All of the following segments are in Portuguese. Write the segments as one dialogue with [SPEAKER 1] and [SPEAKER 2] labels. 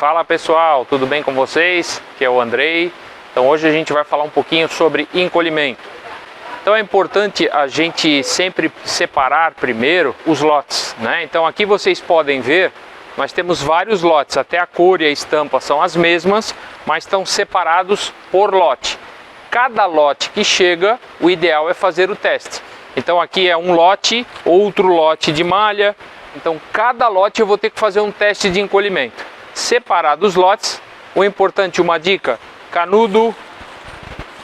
[SPEAKER 1] Fala pessoal, tudo bem com vocês? Aqui é o Andrei. Então hoje a gente vai falar um pouquinho sobre encolhimento. Então é importante a gente sempre separar primeiro os lotes, né? Então aqui vocês podem ver, nós temos vários lotes, até a cor e a estampa são as mesmas, mas estão separados por lote. Cada lote que chega, o ideal é fazer o teste. Então aqui é um lote, outro lote de malha. Então cada lote eu vou ter que fazer um teste de encolhimento. Separado os lotes, o importante, uma dica, canudo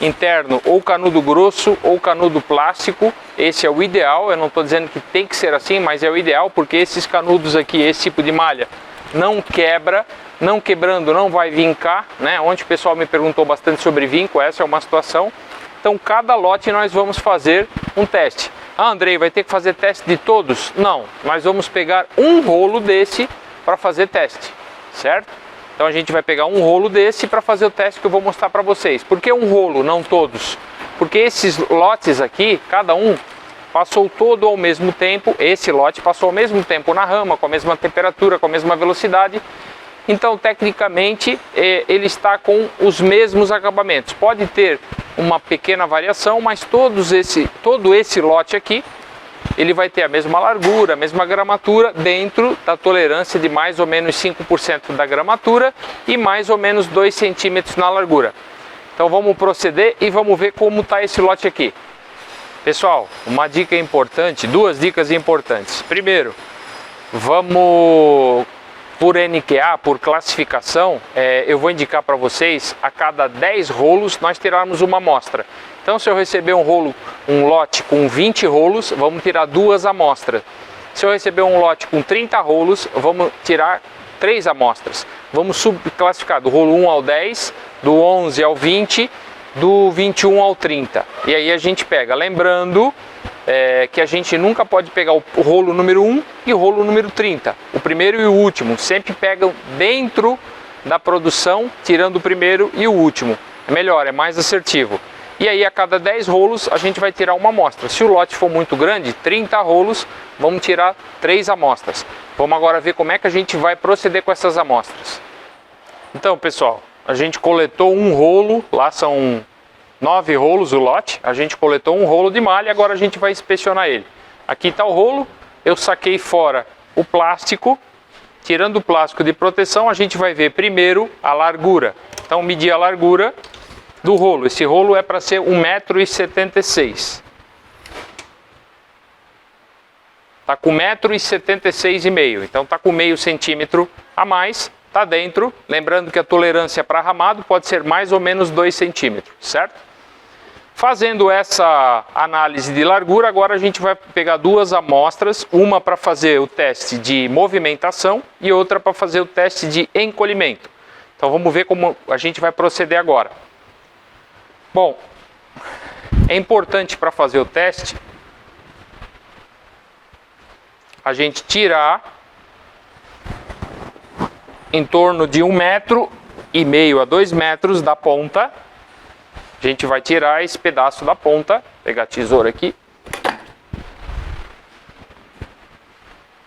[SPEAKER 1] interno ou canudo grosso ou canudo plástico, esse é o ideal. Eu não estou dizendo que tem que ser assim, mas é o ideal, porque esses canudos aqui, esse tipo de malha, não quebra, não quebrando não vai vincar, né? Onde o pessoal me perguntou bastante sobre vinco, essa é uma situação. Então cada lote nós vamos fazer um teste. Ah, Andrei, vai ter que fazer teste de todos? Não, nós vamos pegar um rolo desse para fazer teste, certo? Então a gente vai pegar um rolo desse para fazer o teste que eu vou mostrar para vocês. Por que um rolo, não todos? Porque esses lotes aqui, cada um passou todo ao mesmo tempo, esse lote passou ao mesmo tempo na rama, com a mesma temperatura, com a mesma velocidade. Então, tecnicamente, ele está com os mesmos acabamentos. Pode ter uma pequena variação, mas todo esse lote aqui, ele vai ter a mesma largura, a mesma gramatura, dentro da tolerância de mais ou menos 5% da gramatura e mais ou menos 2 centímetros na largura. Então, vamos proceder e vamos ver como está esse lote aqui. Pessoal, uma dica importante, duas dicas importantes. Primeiro, vamos... Por NQA, por classificação, eu vou indicar para vocês, a cada 10 rolos nós tirarmos uma amostra. Então se eu receber um lote com 20 rolos, vamos tirar 2 amostras. Se eu receber um lote com 30 rolos, vamos tirar 3 amostras. Vamos subclassificar do rolo 1 ao 10, do 11 ao 20, do 21 ao 30. E aí a gente pega, lembrando... que a gente nunca pode pegar o rolo número 1 e o rolo número 30. O primeiro e o último sempre pegam dentro da produção, tirando o primeiro e o último. É melhor, é mais assertivo. E aí a cada 10 rolos a gente vai tirar uma amostra. Se o lote for muito grande, 30 rolos, vamos tirar 3 amostras. Vamos agora ver como é que a gente vai proceder com essas amostras. Então pessoal, a gente coletou um rolo, lá são 9 rolos o lote, a gente coletou um rolo de malha, agora a gente vai inspecionar ele. Aqui está o rolo, eu saquei fora o plástico, tirando o plástico de proteção, a gente vai ver primeiro a largura. Então medir a largura do rolo, esse rolo é para ser 1,76 m. Está com 1,76 m, então está com meio centímetro a mais. Está dentro, lembrando que a tolerância para ramado pode ser mais ou menos 2 centímetros, certo? Fazendo essa análise de largura, agora a gente vai pegar 2 amostras, uma para fazer o teste de movimentação e outra para fazer o teste de encolhimento. Então vamos ver como a gente vai proceder agora. Bom, é importante para fazer o teste a gente tirar em torno de 1,5 m a 2 metros da ponta. A gente vai tirar esse pedaço da ponta, vou pegar a tesoura aqui.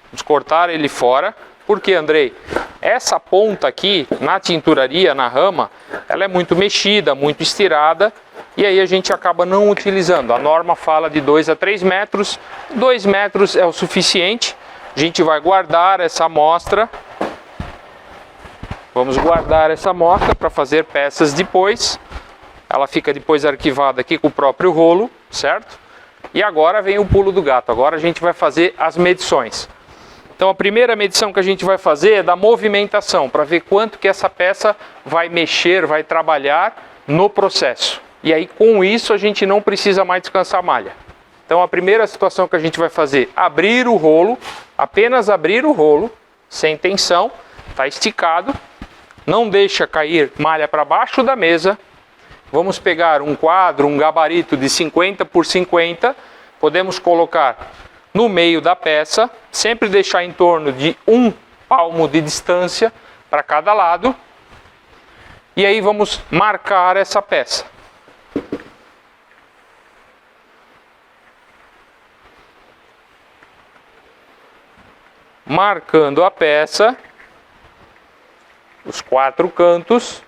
[SPEAKER 1] Vamos cortar ele fora. Por que, Andrei? Essa ponta aqui, na tinturaria, na rama, ela é muito mexida, muito estirada, e aí a gente acaba não utilizando. A norma fala de 2 a 3 metros, 2 metros é o suficiente. A gente vai guardar essa amostra. Vamos guardar essa amostra para fazer peças depois. Ela fica depois arquivada aqui com o próprio rolo, certo? E agora vem o pulo do gato. Agora a gente vai fazer as medições. Então a primeira medição que a gente vai fazer é da movimentação, para ver quanto que essa peça vai mexer, vai trabalhar no processo. E aí com isso a gente não precisa mais descansar a malha. Então a primeira situação que a gente vai fazer, abrir o rolo, apenas abrir o rolo, sem tensão, está esticado. Não deixa cair malha para baixo da mesa. Vamos pegar um quadro, um gabarito de 50 por 50. Podemos colocar no meio da peça. Sempre deixar em torno de 1 palmo de distância para cada lado. E aí vamos marcar essa peça. marcando a peça, os 4 cantos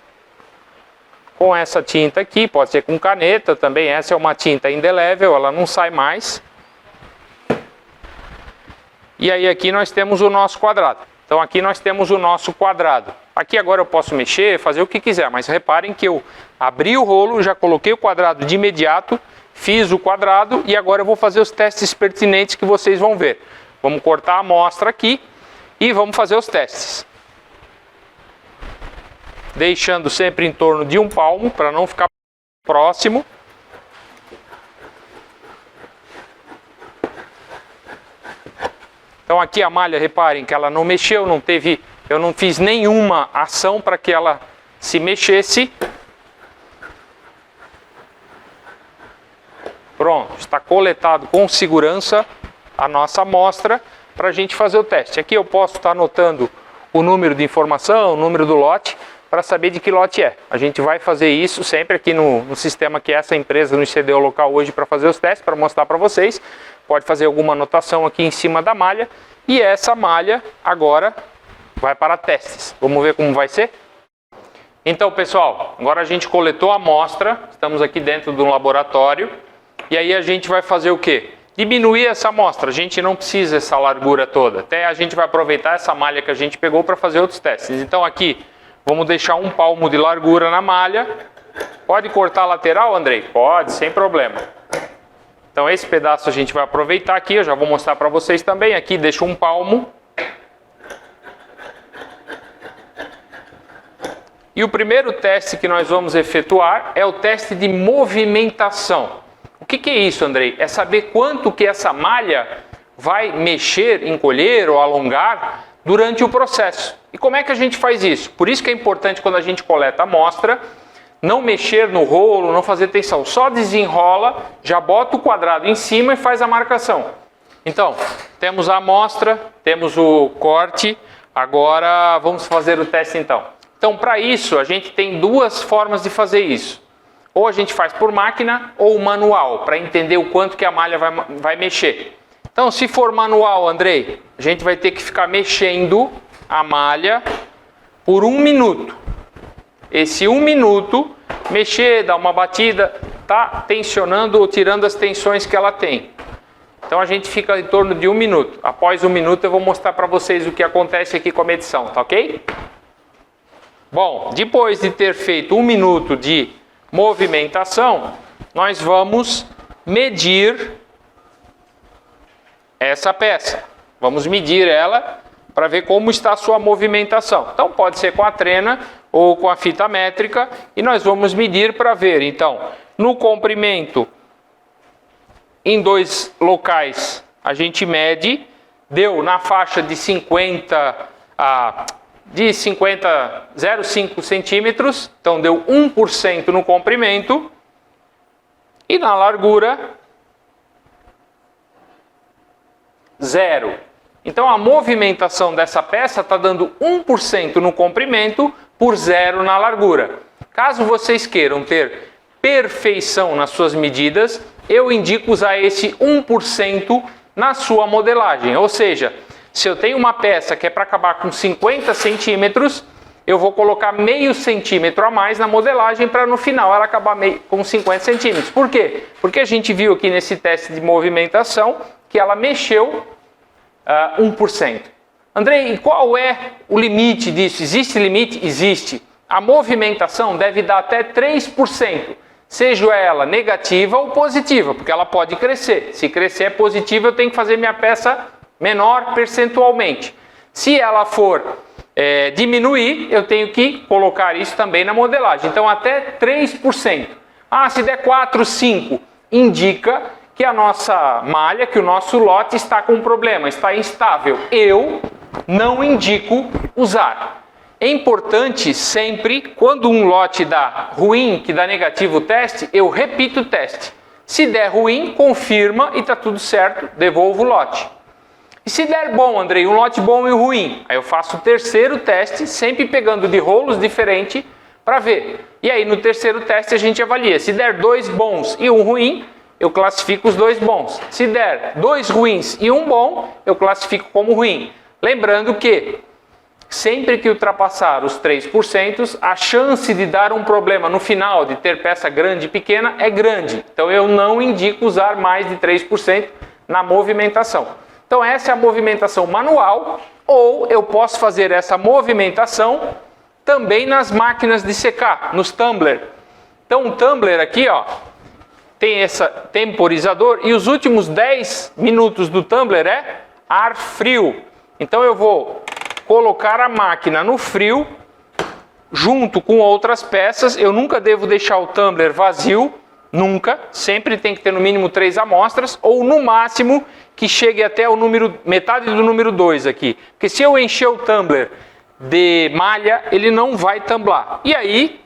[SPEAKER 1] com essa tinta aqui, pode ser com caneta também. Essa é uma tinta indelével, ela não sai mais. E aí aqui nós temos o nosso quadrado. Então aqui nós temos o nosso quadrado. Aqui agora eu posso mexer, fazer o que quiser, mas reparem que eu abri o rolo, já coloquei o quadrado de imediato, fiz o quadrado e agora eu vou fazer os testes pertinentes que vocês vão ver. Vamos cortar a amostra aqui e vamos fazer os testes. Deixando sempre em torno de 1 palmo para não ficar próximo. Então aqui a malha, reparem que ela não mexeu, eu não fiz nenhuma ação para que ela se mexesse. Pronto, está coletado com segurança a nossa amostra para a gente fazer o teste. Aqui eu posso estar anotando o número de informação, o número do lote, para saber de que lote é. A gente vai fazer isso sempre aqui no sistema que essa empresa nos cedeu local hoje para fazer os testes, para mostrar para vocês. Pode fazer alguma anotação aqui em cima da malha. E essa malha agora vai para testes. Vamos ver como vai ser? Então, pessoal, agora a gente coletou a amostra. Estamos aqui dentro de um laboratório. E aí a gente vai fazer o quê? Diminuir essa amostra. A gente não precisa essa largura toda. Até a gente vai aproveitar essa malha que a gente pegou para fazer outros testes. Então aqui, vamos deixar 1 palmo de largura na malha. Pode cortar a lateral, Andrei? Pode, sem problema. Então esse pedaço a gente vai aproveitar aqui, eu já vou mostrar para vocês também. Aqui deixo 1 palmo. E o primeiro teste que nós vamos efetuar é o teste de movimentação. O que é isso, Andrei? É saber quanto que essa malha vai mexer, encolher ou alongar durante o processo. E como é que a gente faz isso? Por isso que é importante quando a gente coleta a amostra, não mexer no rolo, não fazer tensão, só desenrola, já bota o quadrado em cima e faz a marcação. Então, temos a amostra, temos o corte, agora vamos fazer o teste então. Então, para isso, a gente tem 2 formas de fazer isso. Ou a gente faz por máquina ou manual, para entender o quanto que a malha vai mexer. Então, se for manual, Andrei, a gente vai ter que ficar mexendo a malha por 1 minuto. Esse 1 minuto, mexer, dar uma batida, tá tensionando ou tirando as tensões que ela tem. Então a gente fica em torno de 1 minuto. Após 1 minuto eu vou mostrar para vocês o que acontece aqui com a medição, tá ok? Bom, depois de ter feito 1 minuto de movimentação, nós vamos medir essa peça. Vamos medir ela para ver como está a sua movimentação. Então pode ser com a trena ou com a fita métrica e nós vamos medir para ver. Então, no comprimento, em 2 locais, a gente mede, deu na faixa de 0,5 centímetros, então deu 1% no comprimento, e na largura, 0. Então a movimentação dessa peça está dando 1% no comprimento por 0 na largura. Caso vocês queiram ter perfeição nas suas medidas, eu indico usar esse 1% na sua modelagem. Ou seja, se eu tenho uma peça que é para acabar com 50 centímetros, eu vou colocar meio centímetro a mais na modelagem para no final ela acabar com 50 centímetros. Por quê? Porque a gente viu aqui nesse teste de movimentação que ela mexeu 1%. Andrei, e qual é o limite disso? Existe limite? Existe. A movimentação deve dar até 3%. Seja ela negativa ou positiva, porque ela pode crescer. Se crescer é positiva, eu tenho que fazer minha peça menor percentualmente. Se ela for diminuir, eu tenho que colocar isso também na modelagem. Então até 3%. Ah, se der 4, 5, indica que a nossa malha, que o nosso lote está com problema, está instável. Eu não indico usar. É importante sempre, quando um lote dá ruim, que dá negativo o teste, eu repito o teste. Se der ruim, confirma e está tudo certo, devolvo o lote. E se der bom, Andrei, um lote bom e um ruim, aí eu faço o terceiro teste, sempre pegando de rolos diferentes para ver. E aí no terceiro teste a gente avalia. Se der 2 bons e um ruim, eu classifico os 2 bons. Se der 2 ruins e um bom, eu classifico como ruim. Lembrando que sempre que ultrapassar os 3%, a chance de dar um problema no final, de ter peça grande e pequena, é grande. Então eu não indico usar mais de 3% na movimentação. Então essa é a movimentação manual, ou eu posso fazer essa movimentação também nas máquinas de secar, nos tumbler. Então o tumbler aqui, ó, tem esse temporizador e os últimos 10 minutos do tumbler é ar frio. Então eu vou colocar a máquina no frio junto com outras peças. Eu nunca devo deixar o tumbler vazio, nunca. Sempre tem que ter no mínimo 3 amostras ou no máximo que chegue até o número, metade do número 2 aqui. Porque se eu encher o tumbler de malha, ele não vai tumblar. E aí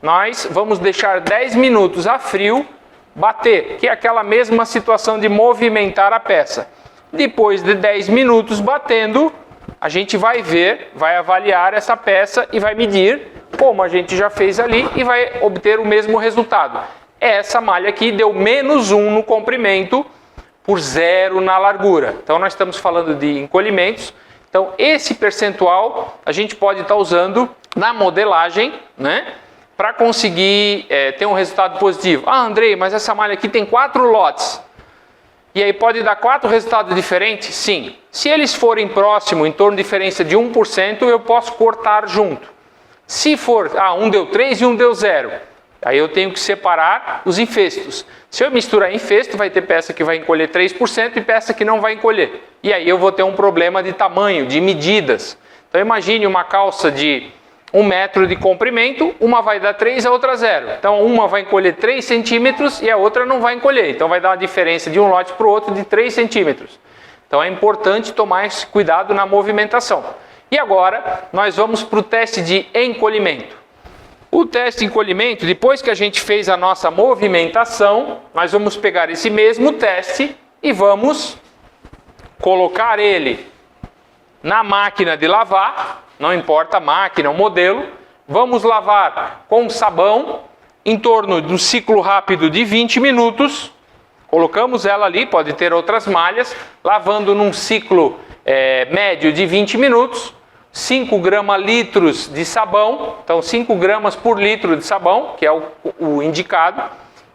[SPEAKER 1] nós vamos deixar 10 minutos a frio bater, que é aquela mesma situação de movimentar a peça. Depois de 10 minutos batendo, a gente vai ver, vai avaliar essa peça e vai medir, como a gente já fez ali, e vai obter o mesmo resultado. Essa malha aqui deu -1 no comprimento por 0 na largura. Então nós estamos falando de encolhimentos. Então esse percentual a gente pode estar usando na modelagem, né, para conseguir ter um resultado positivo. Ah, Andrei, mas essa malha aqui tem 4 lotes. E aí pode dar 4 resultados diferentes? Sim. Se eles forem próximos, em torno de diferença de 1%, eu posso cortar junto. Se for, um deu 3 e um deu 0, aí eu tenho que separar os infestos. Se eu misturar infesto, vai ter peça que vai encolher 3% e peça que não vai encolher. E aí eu vou ter um problema de tamanho, de medidas. Então imagine uma calça de 1 metro de comprimento, uma vai dar 3, a outra 0. Então uma vai encolher 3 centímetros e a outra não vai encolher. Então vai dar uma diferença de um lote para o outro de 3 centímetros. Então é importante tomar esse cuidado na movimentação. E agora nós vamos para o teste de encolhimento. O teste de encolhimento, depois que a gente fez a nossa movimentação, nós vamos pegar esse mesmo teste e vamos colocar ele na máquina de lavar. Não importa a máquina, o modelo. Vamos lavar com sabão em torno de um ciclo rápido de 20 minutos. Colocamos ela ali, pode ter outras malhas, lavando num ciclo médio de 20 minutos. 5 litros de sabão, então 5 gramas por litro de sabão, que é o indicado.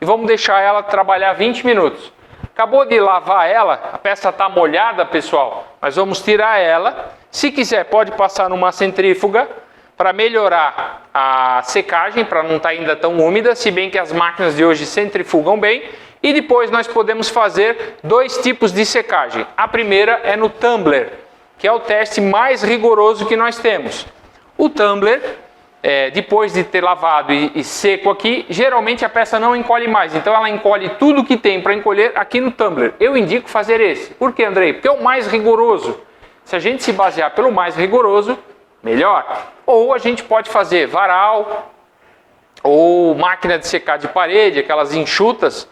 [SPEAKER 1] E vamos deixar ela trabalhar 20 minutos. Acabou de lavar ela, a peça está molhada, pessoal. Nós vamos tirar ela. Se quiser, pode passar numa centrífuga para melhorar a secagem, para não estar ainda tão úmida, se bem que as máquinas de hoje centrifugam bem. E depois nós podemos fazer 2 tipos de secagem. A primeira é no tumbler, que é o teste mais rigoroso que nós temos. O tumbler, depois de ter lavado e seco aqui, geralmente a peça não encolhe mais. Então ela encolhe tudo que tem para encolher aqui no tumbler. Eu indico fazer esse. Por que, Andrei? Porque é o mais rigoroso. Se a gente se basear pelo mais rigoroso, melhor. Ou a gente pode fazer varal, ou máquina de secar de parede, aquelas enxutas.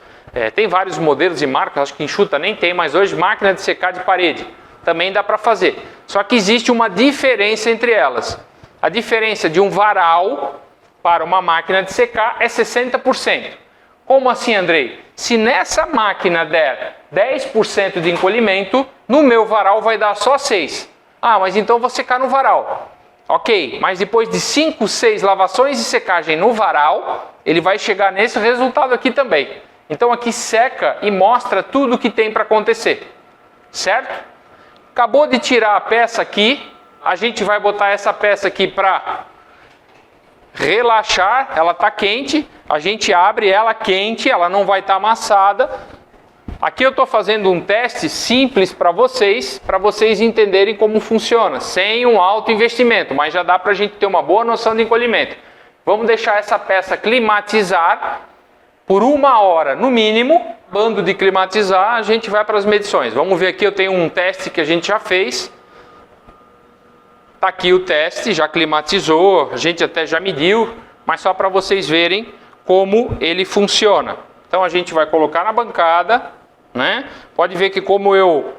[SPEAKER 1] Tem vários modelos e marcas, acho que enxuta nem tem, mas hoje máquina de secar de parede também dá para fazer. Só que existe uma diferença entre elas. A diferença de um varal para uma máquina de secar é 60%. Como assim, Andrei? Se nessa máquina der 10% de encolhimento, no meu varal vai dar só 6%. Ah, mas então vou secar no varal. Ok, mas depois de 5, 6 lavações e secagem no varal, ele vai chegar nesse resultado aqui também. Então aqui seca e mostra tudo o que tem para acontecer. Certo? Acabou de tirar a peça aqui, a gente vai botar essa peça aqui para relaxar, ela está quente, a gente abre ela quente, ela não vai estar amassada. Aqui eu estou fazendo um teste simples para vocês entenderem como funciona, sem um alto investimento, mas já dá para a gente ter uma boa noção de encolhimento. Vamos deixar essa peça climatizar por 1 hora no mínimo. Bando de climatizar, a gente vai para as medições. Vamos ver aqui, eu tenho um teste que a gente já fez. Está aqui o teste, já climatizou, a gente até já mediu, mas só para vocês verem como ele funciona. Então a gente vai colocar na bancada, né? Pode ver que como eu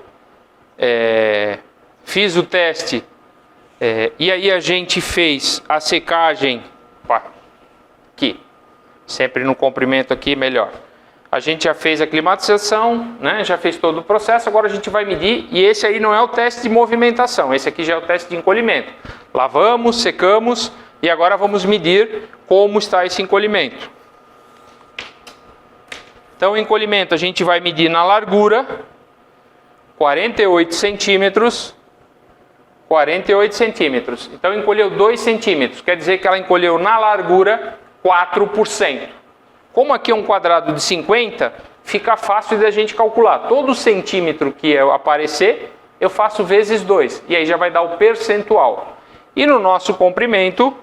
[SPEAKER 1] fiz o teste e aí a gente fez a secagem, aqui, sempre no comprimento aqui melhor. a gente já fez a climatização, né? Já fez todo o processo, agora a gente vai medir, e esse aí não é o teste de movimentação, esse aqui já é o teste de encolhimento. Lavamos, secamos, e agora vamos medir como está esse encolhimento. Então, o encolhimento a gente vai medir na largura, 48 centímetros, 48 centímetros. Então, encolheu 2 centímetros, quer dizer que ela encolheu na largura 4%. Como aqui é um quadrado de 50, fica fácil da gente calcular. Todo centímetro que aparecer, eu faço vezes 2, e aí já vai dar o percentual. E no nosso comprimento,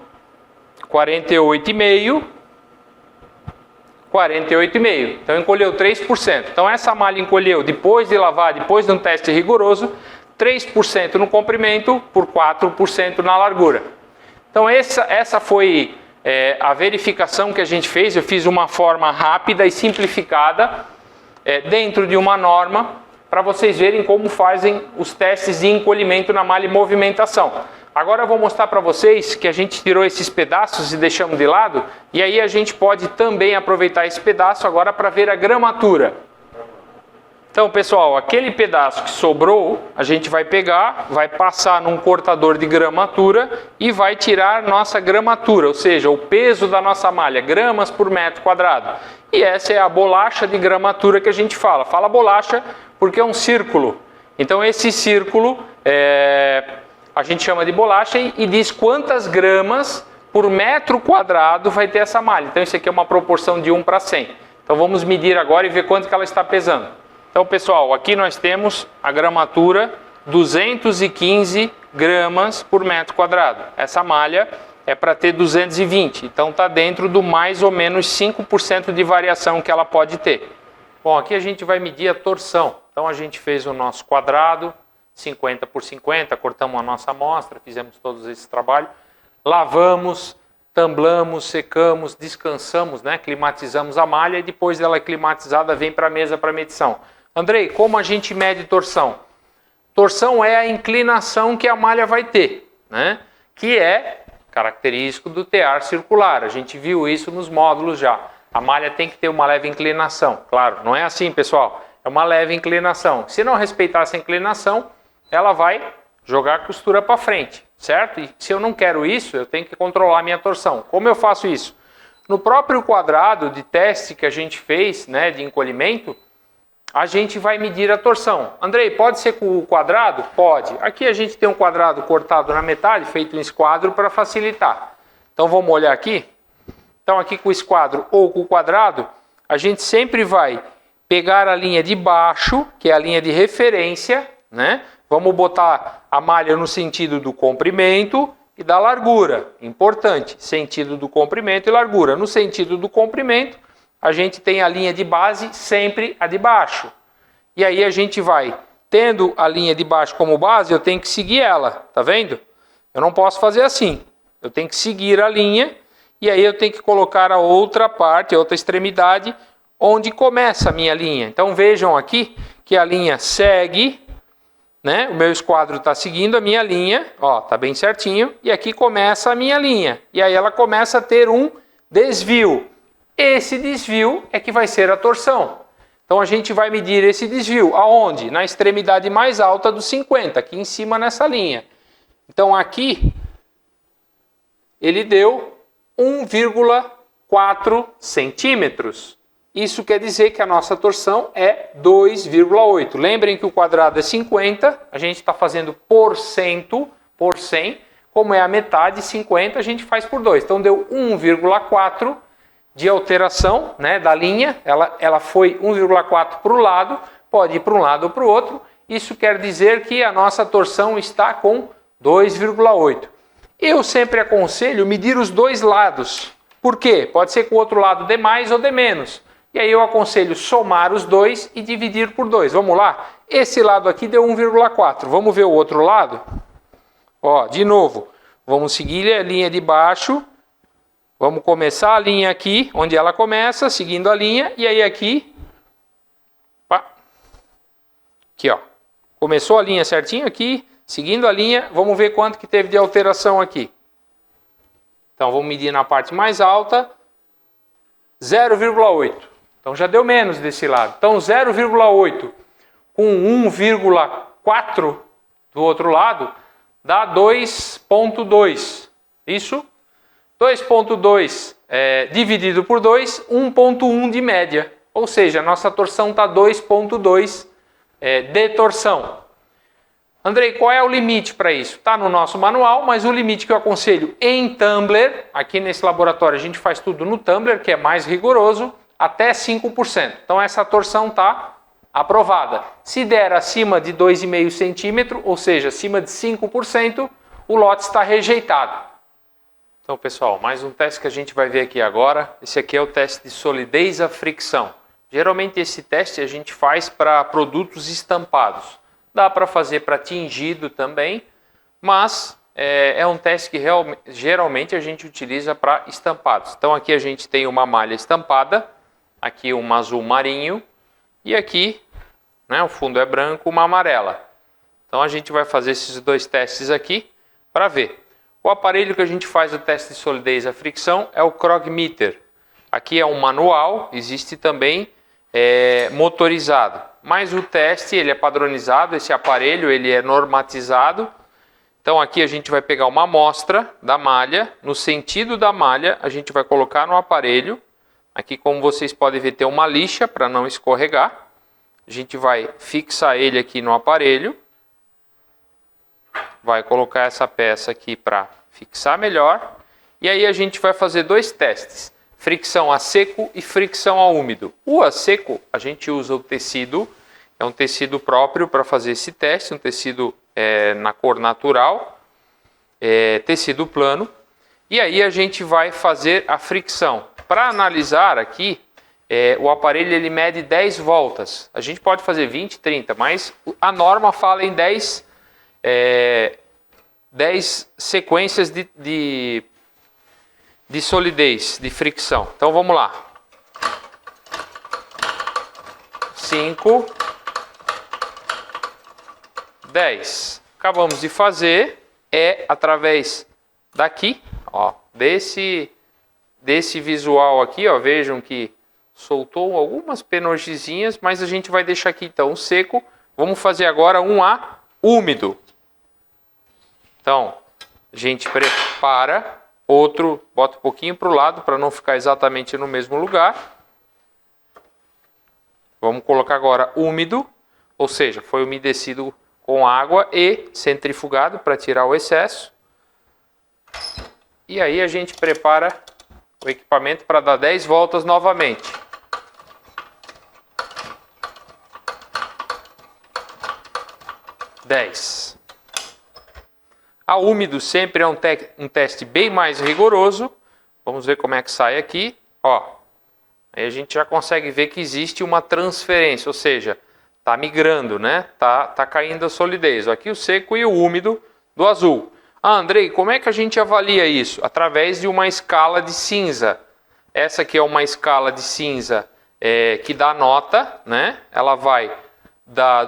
[SPEAKER 1] 48,5, 48,5. Então, encolheu 3%. Então, essa malha encolheu, depois de lavar, depois de um teste rigoroso, 3% no comprimento por 4% na largura. Então, essa foi a verificação que a gente fez. Eu fiz uma forma rápida e simplificada dentro de uma norma para vocês verem como fazem os testes de encolhimento na malha e movimentação. Agora eu vou mostrar para vocês que a gente tirou esses pedaços e deixamos de lado, e aí a gente pode também aproveitar esse pedaço agora para ver a gramatura. Então, pessoal, aquele pedaço que sobrou, a gente vai pegar, vai passar num cortador de gramatura e vai tirar nossa gramatura, ou seja, o peso da nossa malha, gramas por metro quadrado. E essa é a bolacha de gramatura que a gente fala. Fala bolacha porque é um círculo. Então, esse círculo a gente chama de bolacha e diz quantas gramas por metro quadrado vai ter essa malha. Então, isso aqui é uma proporção de 1 para 100. Então, vamos medir agora e ver quanto que ela está pesando. Então, pessoal, aqui nós temos a gramatura 215 gramas por metro quadrado. Essa malha é para ter 220, então está dentro do mais ou menos 5% de variação que ela pode ter. Bom, aqui a gente vai medir a torção. Então, a gente fez o nosso quadrado, 50 por 50, cortamos a nossa amostra, fizemos todos esse trabalho, lavamos, tamblamos, secamos, descansamos, né? Climatizamos a malha e depois dela climatizada vem para a mesa para medição. Andrei, como a gente mede torção? Torção é a inclinação que a malha vai ter, né? Que é característico do tear circular. A gente viu isso nos módulos já. A malha tem que ter uma leve inclinação. Claro, não é assim, pessoal. É uma leve inclinação. Se não respeitar essa inclinação, ela vai jogar a costura para frente, certo? E se eu não quero isso, eu tenho que controlar a minha torção. Como eu faço isso? No próprio quadrado de teste que a gente fez, né, de encolhimento, a gente vai medir a torção. Andrei, pode ser com o quadrado? Pode. Aqui a gente tem um quadrado cortado na metade, feito em esquadro para facilitar. Então vamos olhar aqui. Então aqui com o esquadro ou com o quadrado, a gente sempre vai pegar a linha de baixo, que é a linha de referência, né? Vamos botar a malha no sentido do comprimento e da largura. Importante, sentido do comprimento e largura. No sentido do comprimento, a gente tem a linha de base, sempre a de baixo. E aí a gente vai, tendo a linha de baixo como base, eu tenho que seguir ela, tá vendo? Eu não posso fazer assim. Eu tenho que seguir a linha e aí eu tenho que colocar a outra parte, a outra extremidade, onde começa a minha linha. Então vejam aqui que a linha segue, né? O meu esquadro está seguindo a minha linha, ó, tá bem certinho, e aqui começa a minha linha. E aí ela começa a ter um desvio. Esse desvio é que vai ser a torção. Então a gente vai medir esse desvio. Aonde? Na extremidade mais alta do 50, aqui em cima nessa linha. Então aqui ele deu 1,4 centímetros. Isso quer dizer que a nossa torção é 2,8. Lembrem que o quadrado é 50, a gente está fazendo por cento, por 100. Como é a metade, 50, a gente faz por 2. Então deu 1,4 de alteração, né, da linha. Ela foi 1,4 para o lado, pode ir para um lado ou para o outro. Isso quer dizer que a nossa torção está com 2,8. Eu sempre aconselho medir os dois lados. Por quê? Pode ser que o outro lado dê mais ou dê menos. E aí eu aconselho somar os dois e dividir por 2. Vamos lá? Esse lado aqui deu 1,4. Vamos ver o outro lado? Ó, de novo, vamos seguir a linha de baixo. Vamos começar a linha aqui, onde ela começa, seguindo a linha. E aí aqui, pá, aqui ó, começou a linha certinho aqui, seguindo a linha. Vamos ver quanto que teve de alteração aqui. Então vamos medir na parte mais alta, 0,8. Então já deu menos desse lado. Então 0,8 com 1,4 do outro lado dá 2,2. Isso? 2,2 dividido por 2, 1,1 de média. Ou seja, a nossa torção está 2,2 de torção. Andrei, qual é o limite para isso? Está no nosso manual, mas o limite que eu aconselho em tumbler, aqui nesse laboratório a gente faz tudo no tumbler, que é mais rigoroso, até 5%. Então essa torção está aprovada. Se der acima de 2,5 centímetro, ou seja, acima de 5%, o lote está rejeitado. Então, pessoal, mais um teste que a gente vai ver aqui agora. Esse aqui é o teste de solidez à fricção. Geralmente esse teste a gente faz para produtos estampados. Dá para fazer para tingido também, mas é um teste que geralmente a gente utiliza para estampados. Então aqui a gente tem uma malha estampada, aqui uma azul marinho e aqui, né, o fundo é branco, uma amarela. Então a gente vai fazer esses dois testes aqui para ver. O aparelho que a gente faz o teste de solidez à fricção é o Krogmeter. Aqui é um manual, existe também motorizado. Mas o teste ele é padronizado, esse aparelho ele é normatizado. Então aqui a gente vai pegar uma amostra da malha, no sentido da malha a gente vai colocar no aparelho. Aqui, como vocês podem ver, tem uma lixa para não escorregar. A gente vai fixar ele aqui no aparelho. Vai colocar essa peça aqui para fixar melhor. E aí a gente vai fazer dois testes. Fricção a seco e fricção a úmido. O a seco, a gente usa o tecido. É um tecido próprio para fazer esse teste. Um tecido na cor natural. Tecido plano. E aí a gente vai fazer a fricção. Para analisar aqui, o aparelho ele mede 10 voltas. A gente pode fazer 20, 30, mas a norma fala em 10 sequências de solidez, de fricção. Então vamos lá. 5, 10. Acabamos de fazer, através daqui, ó, desse visual aqui, ó, vejam que soltou algumas penogezinhas, mas a gente vai deixar aqui então um seco. Vamos fazer agora um A úmido. Então, a gente prepara, outro, bota um pouquinho para o lado para não ficar exatamente no mesmo lugar. Vamos colocar agora úmido, ou seja, foi umedecido com água e centrifugado para tirar o excesso. E aí a gente prepara o equipamento para dar 10 voltas novamente. A úmido sempre é um teste bem mais rigoroso. Vamos ver como é que sai aqui. Ó, aí a gente já consegue ver que existe uma transferência, ou seja, está migrando, né? Tá caindo a solidez. Aqui o seco e o úmido do azul. Ah, Andrei, como é que a gente avalia isso? Através de uma escala de cinza. Essa aqui é uma escala de cinza que dá nota, né? Ela vai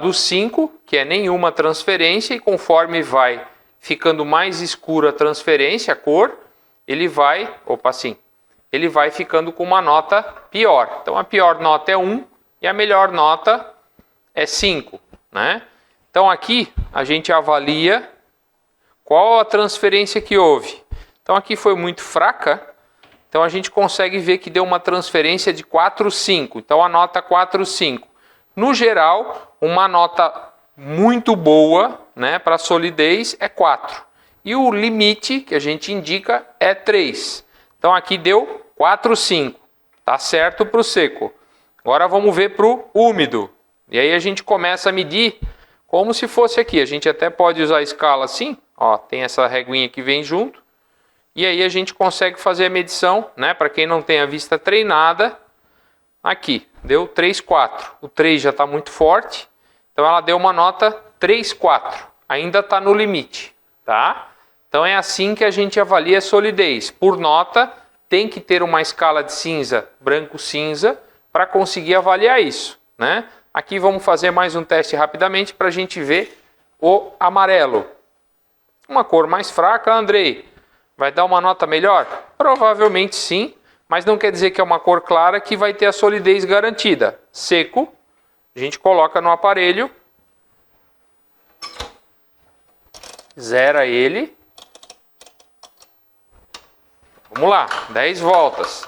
[SPEAKER 1] do 5, que é nenhuma transferência, e conforme vai ficando mais escura a transferência, a cor, ele vai ficando com uma nota pior. Então a pior nota é 1 e a melhor nota é 5, né? Então aqui a gente avalia qual a transferência que houve. Então aqui foi muito fraca, então a gente consegue ver que deu uma transferência de 4,5. Então a nota 4,5. No geral, uma nota muito boa, né, para solidez é 4. E o limite que a gente indica é 3. Então aqui deu 4,5. Tá certo para o seco. Agora vamos ver para o úmido. E aí a gente começa a medir como se fosse aqui. A gente até pode usar a escala assim. Ó, tem essa reguinha que vem junto. E aí a gente consegue fazer a medição, né, para quem não tem a vista treinada. Aqui, deu 3,4. O 3 já está muito forte. Então ela deu uma nota 3,4. Ainda está no limite, tá? Então é assim que a gente avalia a solidez. Por nota, tem que ter uma escala de cinza, branco-cinza, para conseguir avaliar isso, né? Aqui vamos fazer mais um teste rapidamente para a gente ver o amarelo. Uma cor mais fraca, Andrei, vai dar uma nota melhor? Provavelmente sim, mas não quer dizer que é uma cor clara que vai ter a solidez garantida. Seco, a gente coloca no aparelho, zera ele. Vamos lá, 10 voltas.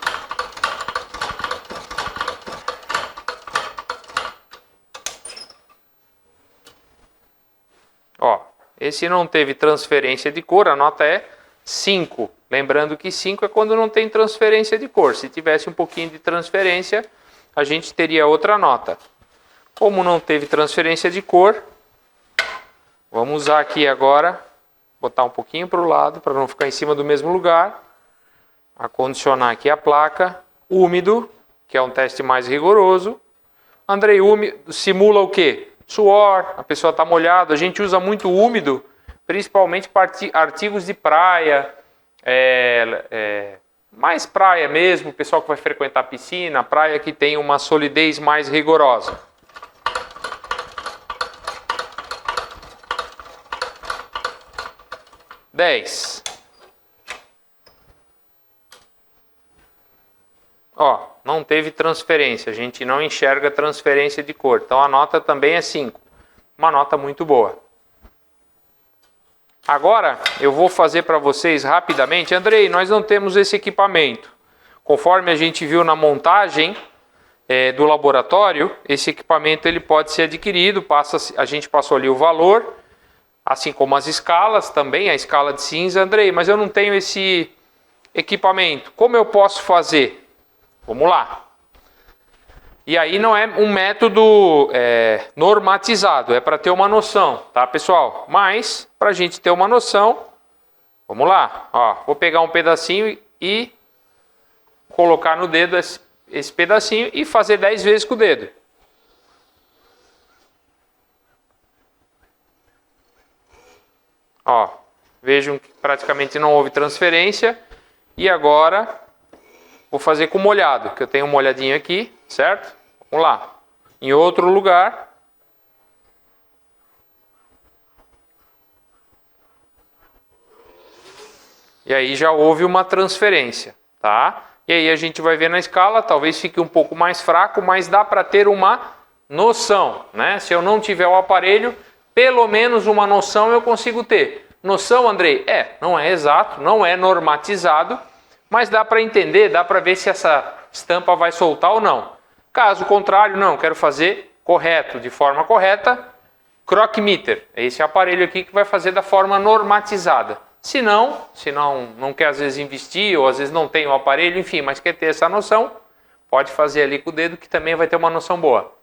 [SPEAKER 1] Ó, esse não teve transferência de cor, a nota é 5. Lembrando que 5 é quando não tem transferência de cor. Se tivesse um pouquinho de transferência, a gente teria outra nota. Como não teve transferência de cor, vamos usar aqui agora, botar um pouquinho para o lado, para não ficar em cima do mesmo lugar. Acondicionar aqui a placa. Úmido, que é um teste mais rigoroso. Andrei, úmido simula o quê? Suor, a pessoa está molhada. A gente usa muito úmido, principalmente para artigos de praia, mais praia mesmo, o pessoal que vai frequentar piscina, praia que tem uma solidez mais rigorosa. Dez. Ó, não teve transferência, a gente não enxerga transferência de cor, então a nota também é 5. Uma nota muito boa. Agora eu vou fazer para vocês rapidamente. Andrei, nós não temos esse equipamento. Conforme a gente viu na montagem do laboratório, esse equipamento ele pode ser adquirido, a gente passou ali o valor, assim como as escalas também, a escala de cinza. Andrei, mas eu não tenho esse equipamento, como eu posso fazer? Vamos lá. E aí não é um método normatizado, é para ter uma noção, tá, pessoal? Mas, para a gente ter uma noção, vamos lá. Ó, vou pegar um pedacinho e colocar no dedo esse pedacinho e fazer 10 vezes com o dedo. Ó, vejam que praticamente não houve transferência. E agora vou fazer com molhado, que eu tenho um molhadinho aqui, certo? Vamos lá. Em outro lugar. E aí já houve uma transferência, tá? E aí a gente vai ver na escala, talvez fique um pouco mais fraco, mas dá para ter uma noção, né? Se eu não tiver o aparelho, pelo menos uma noção eu consigo ter. Noção, Andrei? Não é exato, não é normatizado, mas dá para entender, dá para ver se essa estampa vai soltar ou não. Caso contrário, não, quero fazer correto, de forma correta, croquemeter. É esse aparelho aqui que vai fazer da forma normatizada. Se não quer às vezes investir, ou às vezes não tem o aparelho, enfim, mas quer ter essa noção, pode fazer ali com o dedo que também vai ter uma noção boa.